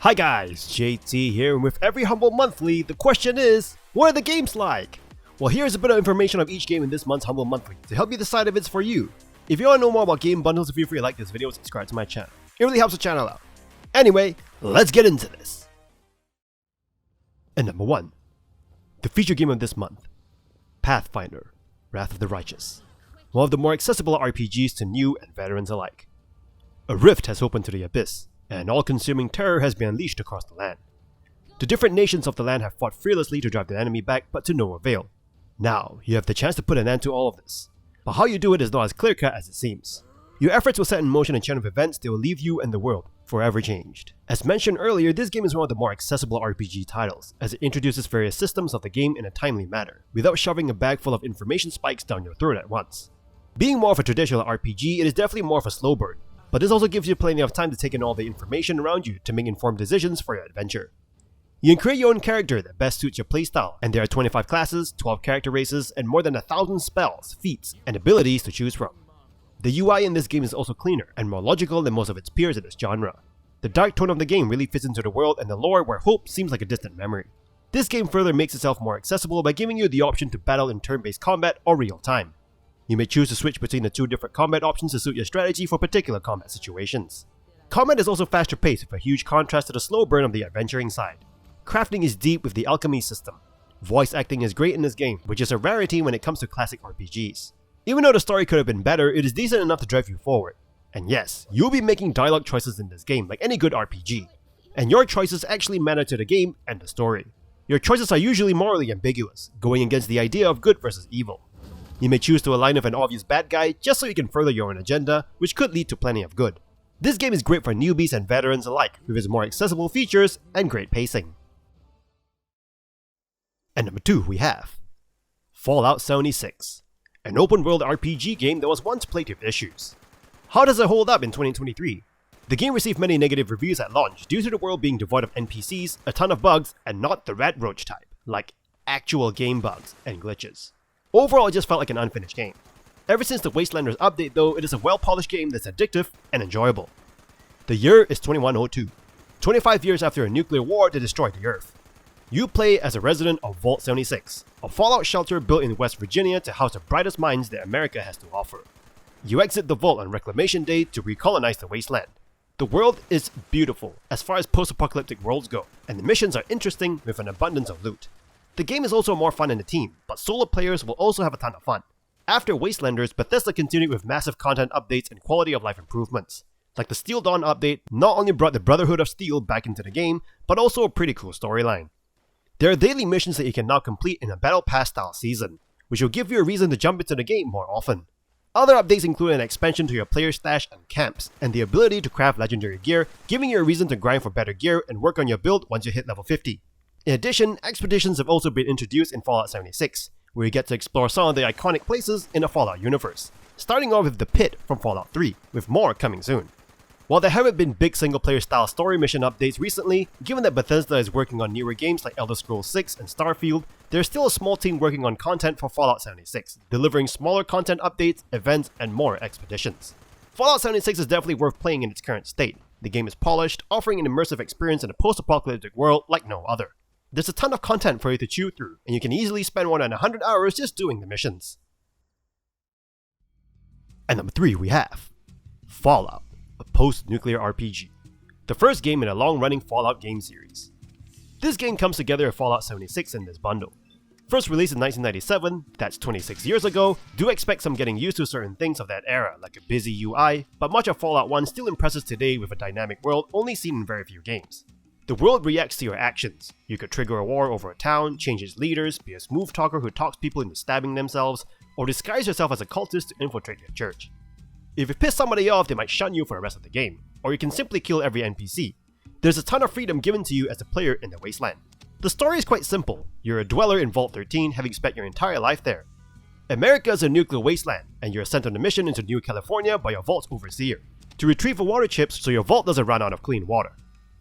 Hi guys, JT here, and with every Humble Monthly, the question is, what are the games like? Well, here's a bit of information of each game in this month's Humble Monthly to help you decide if it's for you. If you want to know more about game bundles, feel free to like this video and subscribe to my channel. It really helps the channel out. Anyway, let's get into this. And number 1, the feature game of this month, Pathfinder, Wrath of the Righteous. One of the more accessible RPGs to new and veterans alike. A rift has opened to the abyss, and all-consuming terror has been unleashed across the land. The different nations of the land have fought fearlessly to drive the enemy back, but to no avail. Now, you have the chance to put an end to all of this. But how you do it is not as clear-cut as it seems. Your efforts will set in motion a chain of events that will leave you and the world forever changed. As mentioned earlier, this game is one of the more accessible RPG titles, as it introduces various systems of the game in a timely manner, without shoving a bag full of information spikes down your throat at once. Being more of a traditional RPG, it is definitely more of a slow burn, but this also gives you plenty of time to take in all the information around you to make informed decisions for your adventure. You can create your own character that best suits your playstyle, and there are 25 classes, 12 character races, and more than 1,000 spells, feats, and abilities to choose from. The UI in this game is also cleaner and more logical than most of its peers in this genre. The dark tone of the game really fits into the world and the lore where hope seems like a distant memory. This game further makes itself more accessible by giving you the option to battle in turn-based combat or real time. You may choose to switch between the two different combat options to suit your strategy for particular combat situations. Combat is also faster paced with a huge contrast to the slow burn of the adventuring side. Crafting is deep with the alchemy system. Voice acting is great in this game, which is a rarity when it comes to classic RPGs. Even though the story could have been better, it is decent enough to drive you forward. And yes, you'll be making dialogue choices in this game like any good RPG. And your choices actually matter to the game and the story. Your choices are usually morally ambiguous, going against the idea of good versus evil. You may choose to align with an obvious bad guy just so you can further your own agenda, which could lead to plenty of good. This game is great for newbies and veterans alike, with its more accessible features and great pacing. And number 2 we have Fallout 76, an open-world RPG game that was once plagued with issues. How does it hold up in 2023? The game received many negative reviews at launch due to the world being devoid of NPCs, a ton of bugs, and not the rat roach type, like actual game bugs and glitches. Overall, it just felt like an unfinished game. Ever since the Wastelanders update though, it is a well-polished game that's addictive and enjoyable. The year is 2102, 25 years after a nuclear war that destroyed the Earth. You play as a resident of Vault 76, a fallout shelter built in West Virginia to house the brightest minds that America has to offer. You exit the vault on Reclamation Day to recolonize the wasteland. The world is beautiful as far as post-apocalyptic worlds go, and the missions are interesting with an abundance of loot. The game is also more fun in a team, but solo players will also have a ton of fun. After Wastelanders, Bethesda continued with massive content updates and quality of life improvements. Like the Steel Dawn update, not only brought the Brotherhood of Steel back into the game, but also a pretty cool storyline. There are daily missions that you can now complete in a Battle Pass style season, which will give you a reason to jump into the game more often. Other updates include an expansion to your player stash and camps, and the ability to craft legendary gear, giving you a reason to grind for better gear and work on your build once you hit level 50. In addition, expeditions have also been introduced in Fallout 76, where you get to explore some of the iconic places in the Fallout universe, starting off with the Pit from Fallout 3, with more coming soon. While there haven't been big single-player style story mission updates recently, given that Bethesda is working on newer games like Elder Scrolls 6 and Starfield, there's still a small team working on content for Fallout 76, delivering smaller content updates, events, and more expeditions. Fallout 76 is definitely worth playing in its current state. The game is polished, offering an immersive experience in a post-apocalyptic world like no other. There's a ton of content for you to chew through, and you can easily spend more than 100 hours just doing the missions. And number 3 we have Fallout, a post-nuclear RPG. The first game in a long-running Fallout game series. This game comes together with Fallout 76 in this bundle. First released in 1997, that's 26 years ago, do expect some getting used to certain things of that era, like a busy UI, but much of Fallout 1 still impresses today with a dynamic world only seen in very few games. The world reacts to your actions. You could trigger a war over a town, change its leaders, be a smooth talker who talks people into stabbing themselves, or disguise yourself as a cultist to infiltrate your church. If you piss somebody off, they might shun you for the rest of the game, or you can simply kill every NPC. There's a ton of freedom given to you as a player in the wasteland. The story is quite simple. You're a dweller in Vault 13, having spent your entire life there. America is a nuclear wasteland, and you're sent on a mission into New California by your vault's overseer, to retrieve the water chips so your vault doesn't run out of clean water.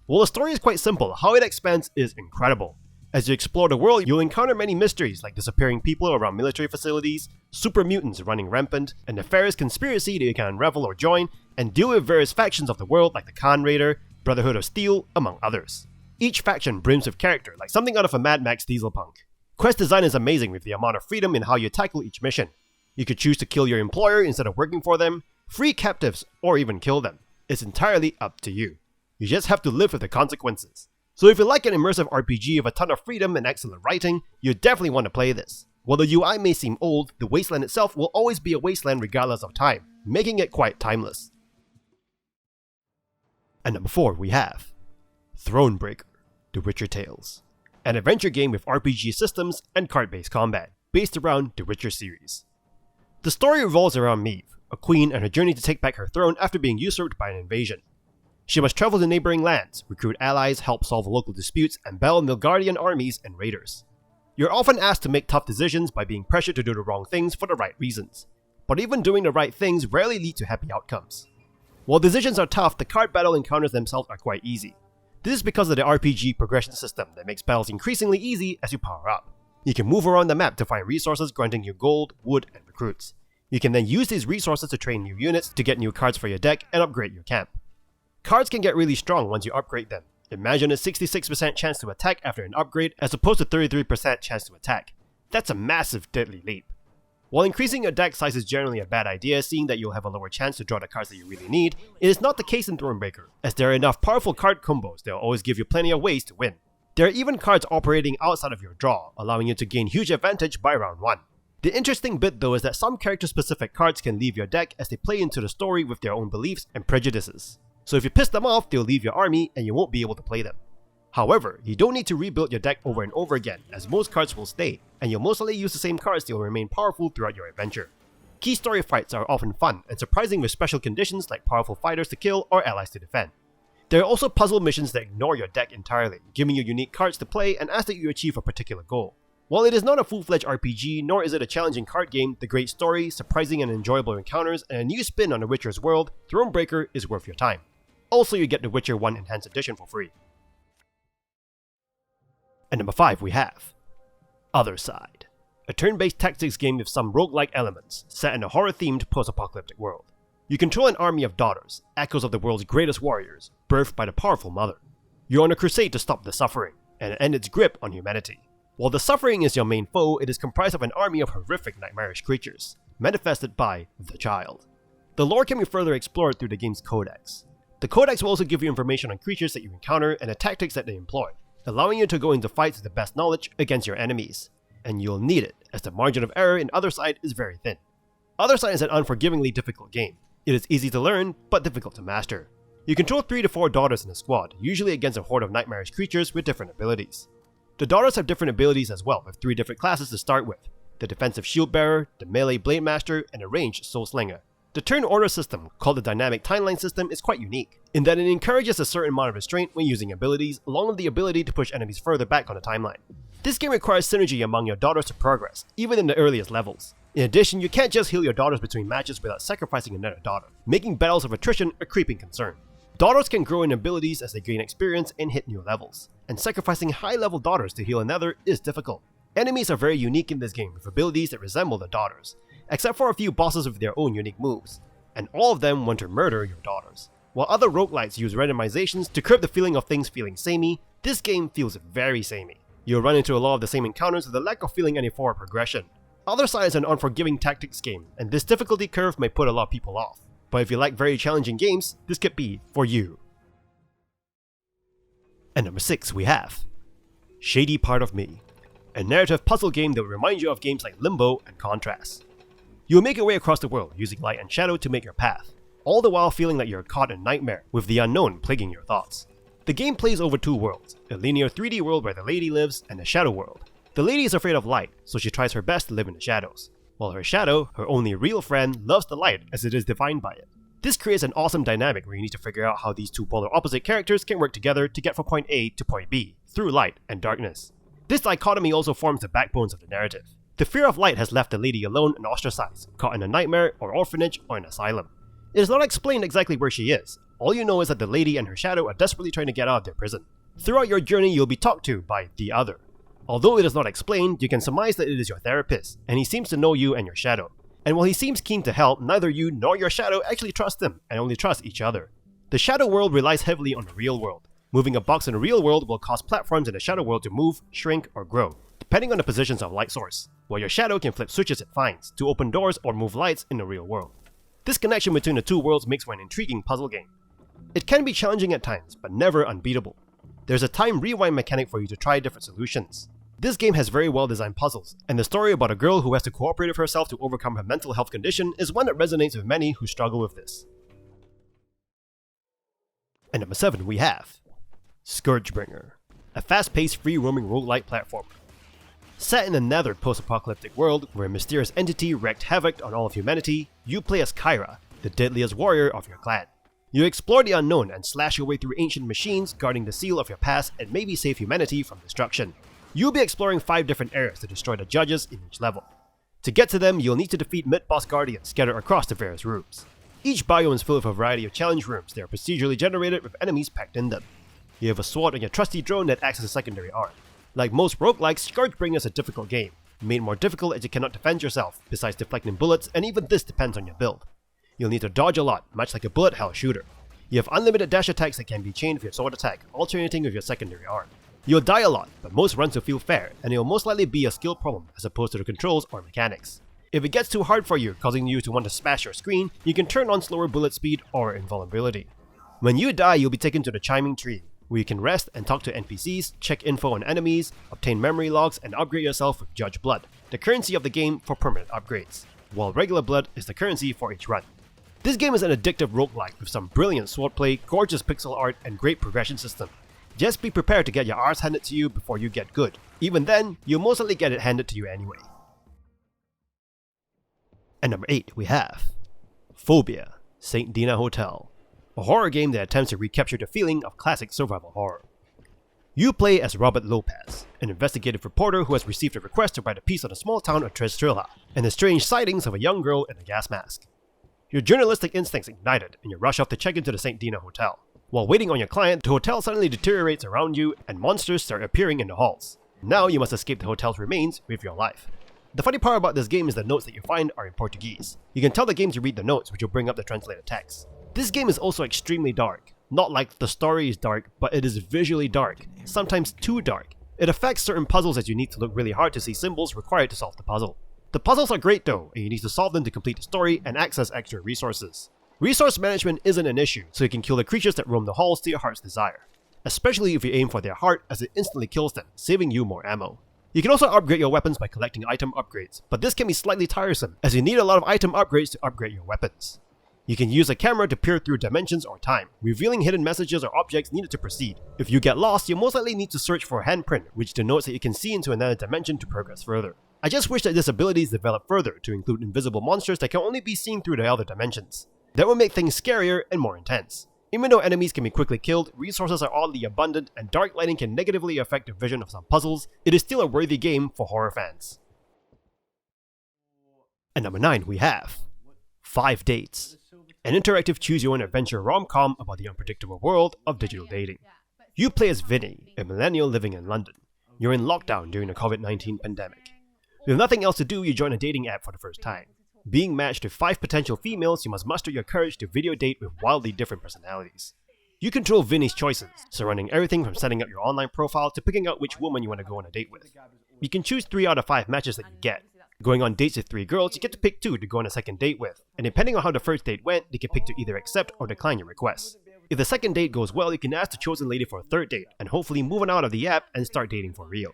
While the story is quite simple, how it expands is incredible. As you explore the world, you'll encounter many mysteries like disappearing people around military facilities, super mutants running rampant, a nefarious conspiracy that you can unravel or join, and deal with various factions of the world like the Khan Raider, Brotherhood of Steel, among others. Each faction brims with character, like something out of a Mad Max Dieselpunk. Quest design is amazing with the amount of freedom in how you tackle each mission. You could choose to kill your employer instead of working for them, free captives, or even kill them. It's entirely up to you. You just have to live with the consequences. So if you like an immersive RPG with a ton of freedom and excellent writing, you definitely want to play this. While the UI may seem old, the wasteland itself will always be a wasteland regardless of time, making it quite timeless. And number 4 we have Thronebreaker, The Witcher Tales. An adventure game with RPG systems and card-based combat, based around the Witcher series. The story revolves around Maeve, a queen and her journey to take back her throne after being usurped by an invasion. She must travel to neighboring lands, recruit allies, help solve local disputes, and battle Nilfgaardian armies and raiders. You're often asked to make tough decisions by being pressured to do the wrong things for the right reasons. But even doing the right things rarely lead to happy outcomes. While decisions are tough, the card battle encounters themselves are quite easy. This is because of the RPG progression system that makes battles increasingly easy as you power up. You can move around the map to find resources granting you gold, wood, and recruits. You can then use these resources to train new units, to get new cards for your deck, and upgrade your camp. Cards can get really strong once you upgrade them. Imagine a 66% chance to attack after an upgrade as opposed to 33% chance to attack. That's a massive deadly leap. While increasing your deck size is generally a bad idea, seeing that you'll have a lower chance to draw the cards that you really need, it is not the case in Thronebreaker, as there are enough powerful card combos that will always give you plenty of ways to win. There are even cards operating outside of your draw, allowing you to gain huge advantage by round 1. The interesting bit though is that some character-specific cards can leave your deck as they play into the story with their own beliefs and prejudices. So if you piss them off, they'll leave your army and you won't be able to play them. However, you don't need to rebuild your deck over and over again, as most cards will stay, and you'll most likely use the same cards that will remain powerful throughout your adventure. Key story fights are often fun and surprising with special conditions like powerful fighters to kill or allies to defend. There are also puzzle missions that ignore your deck entirely, giving you unique cards to play and ask that you achieve a particular goal. While it is not a full-fledged RPG, nor is it a challenging card game, the great story, surprising and enjoyable encounters, and a new spin on The Witcher's world, Thronebreaker is worth your time. Also, you get The Witcher 1 Enhanced Edition for free. And number 5 we have Othercide, a turn-based tactics game with some roguelike elements, set in a horror-themed post-apocalyptic world. You control an army of daughters, echoes of the world's greatest warriors, birthed by the powerful mother. You're on a crusade to stop the suffering, and end its grip on humanity. While the suffering is your main foe, it is comprised of an army of horrific nightmarish creatures, manifested by the child. The lore can be further explored through the game's codex. The codex will also give you information on creatures that you encounter and the tactics that they employ, allowing you to go into fights with the best knowledge against your enemies. And you'll need it, as the margin of error in Othercide is very thin. Othercide is an unforgivingly difficult game. It is easy to learn, but difficult to master. You control 3 to 4 daughters in a squad, usually against a horde of nightmarish creatures with different abilities. The daughters have different abilities as well, with 3 different classes to start with: the defensive shield bearer, the melee blade master, and a ranged soul slinger. The turn order system, called the dynamic timeline system, is quite unique, in that it encourages a certain amount of restraint when using abilities, along with the ability to push enemies further back on the timeline. This game requires synergy among your daughters to progress, even in the earliest levels. In addition, you can't just heal your daughters between matches without sacrificing another daughter, making battles of attrition a creeping concern. Daughters can grow in abilities as they gain experience and hit new levels, and sacrificing high-level daughters to heal another is difficult. Enemies are very unique in this game with abilities that resemble the daughters, except for a few bosses with their own unique moves, and all of them want to murder your daughters. While other roguelites use randomizations to curb the feeling of things feeling samey, this game feels very samey. You'll run into a lot of the same encounters with a lack of feeling any forward progression. Othercide is an unforgiving tactics game, and this difficulty curve may put a lot of people off. But if you like very challenging games, this could be for you. And number 6 we have Shady Part of Me, a narrative puzzle game that will remind you of games like Limbo and Contrast. You will make your way across the world using light and shadow to make your path, all the while feeling like you're caught in a nightmare with the unknown plaguing your thoughts. The game plays over 2 worlds, a linear 3D world where the lady lives and a shadow world. The lady is afraid of light, so she tries her best to live in the shadows, while her shadow, her only real friend, loves the light as it is defined by it. This creates an awesome dynamic where you need to figure out how these 2 polar opposite characters can work together to get from point A to point B, through light and darkness. This dichotomy also forms the backbones of the narrative. The fear of light has left the lady alone and ostracized, caught in a nightmare or orphanage or an asylum. It is not explained exactly where she is. All you know is that the lady and her shadow are desperately trying to get out of their prison. Throughout your journey, you'll be talked to by the other. Although it is not explained, you can surmise that it is your therapist, and he seems to know you and your shadow. And while he seems keen to help, neither you nor your shadow actually trust him, and only trust each other. The shadow world relies heavily on the real world. Moving a box in the real world will cause platforms in the shadow world to move, shrink, or grow, depending on the positions of light source, while your shadow can flip switches it finds to open doors or move lights in the real world. This connection between the two worlds makes for an intriguing puzzle game. It can be challenging at times, but never unbeatable. There's a time rewind mechanic for you to try different solutions. This game has very well designed puzzles, and the story about a girl who has to cooperate with herself to overcome her mental health condition is one that resonates with many who struggle with this. And number 7 we have ScourgeBringer, a fast-paced free-roaming roguelite platformer. Set in a nether post-apocalyptic world where a mysterious entity wreaked havoc on all of humanity, you play as Kyra, the deadliest warrior of your clan. You explore the unknown and slash your way through ancient machines guarding the seal of your past and maybe save humanity from destruction. You'll be exploring 5 different areas to destroy the judges in each level. To get to them, you'll need to defeat mid-boss guardians scattered across the various rooms. Each biome is filled with a variety of challenge rooms that are procedurally generated with enemies packed in them. You have a sword and your trusty drone that acts as a secondary arm. Like most roguelikes, ScourgeBringer is a difficult game, made more difficult as you cannot defend yourself, besides deflecting bullets, and even this depends on your build. You'll need to dodge a lot, much like a bullet hell shooter. You have unlimited dash attacks that can be chained with your sword attack, alternating with your secondary arm. You'll die a lot, but most runs will feel fair, and it will most likely be a skill problem as opposed to the controls or mechanics. If it gets too hard for you, causing you to want to smash your screen, you can turn on slower bullet speed or invulnerability. When you die, you'll be taken to the Chiming Tree, where you can rest and talk to NPCs, check info on enemies, obtain memory logs, and upgrade yourself with Judge Blood, the currency of the game for permanent upgrades, while regular blood is the currency for each run. This game is an addictive roguelike with some brilliant swordplay, gorgeous pixel art, and great progression system. Just be prepared to get your arse handed to you before you get good. Even then, you'll most likely get it handed to you anyway. And number 8 we have Fobia, St. Dina Hotel, a horror game that attempts to recapture the feeling of classic survival horror. You play as Robert Lopez, an investigative reporter who has received a request to write a piece on the small town of Trestrilla and the strange sightings of a young girl in a gas mask. Your journalistic instincts ignited and you rush off to check into the St. Dina Hotel. While waiting on your client, the hotel suddenly deteriorates around you and monsters start appearing in the halls. Now you must escape the hotel's remains with your life. The funny part about this game is the notes that you find are in Portuguese. You can tell the game to read the notes, which will bring up the translated text. This game is also extremely dark. Not like the story is dark, but it is visually dark, sometimes too dark. It affects certain puzzles as you need to look really hard to see symbols required to solve the puzzle. The puzzles are great though, and you need to solve them to complete the story and access extra resources. Resource management isn't an issue, so you can kill the creatures that roam the halls to your heart's desire. Especially if you aim for their heart, as it instantly kills them, saving you more ammo. You can also upgrade your weapons by collecting item upgrades, but this can be slightly tiresome, as you need a lot of item upgrades to upgrade your weapons. You can use a camera to peer through dimensions or time, revealing hidden messages or objects needed to proceed. If you get lost, you most likely need to search for a handprint, which denotes that you can see into another dimension to progress further. I just wish that this ability is developed further to include invisible monsters that can only be seen through the other dimensions. That will make things scarier and more intense. Even though enemies can be quickly killed, resources are oddly abundant, and dark lighting can negatively affect the vision of some puzzles, it is still a worthy game for horror fans. And number 9 we have 5 Dates, an interactive choose-your-own-adventure rom-com about the unpredictable world of digital dating. You play as Vinny, a millennial living in London. You're in lockdown during the COVID-19 pandemic. With nothing else to do, you join a dating app for the first time. Being matched with 5 potential females, you must muster your courage to video date with wildly different personalities. You control Vinny's choices, surrounding everything from setting up your online profile to picking out which woman you want to go on a date with. You can choose 3 out of 5 matches that you get. Going on dates with 3 girls, you get to pick 2 to go on a second date with, and depending on how the first date went, they can pick to either accept or decline your request. If the second date goes well, you can ask the chosen lady for a 3rd date, and hopefully move on out of the app and start dating for real.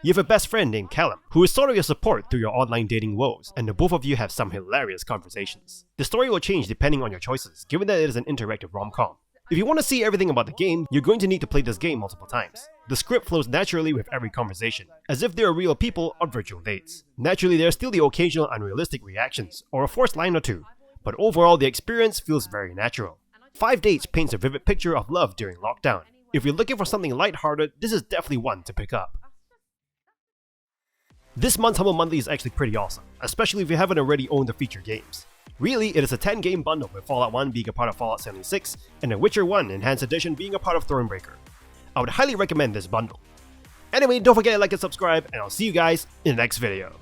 You have a best friend named Callum, who is sort of your support through your online dating woes, and the both of you have some hilarious conversations. The story will change depending on your choices, given that it is an interactive rom-com. If you want to see everything about the game, you're going to need to play this game multiple times. The script flows naturally with every conversation, as if they are real people on virtual dates. Naturally, there are still the occasional unrealistic reactions, or a forced line or 2, but overall the experience feels very natural. 5 Dates paints a vivid picture of love during lockdown. If you're looking for something lighthearted, this is definitely one to pick up. This month's Humble Monthly is actually pretty awesome, especially if you haven't already owned the feature games. Really, it is a 10-game bundle with Fallout 1 being a part of Fallout 76, and The Witcher 1 Enhanced Edition being a part of Thronebreaker. I would highly recommend this bundle. Anyway, don't forget to like and subscribe, and I'll see you guys in the next video.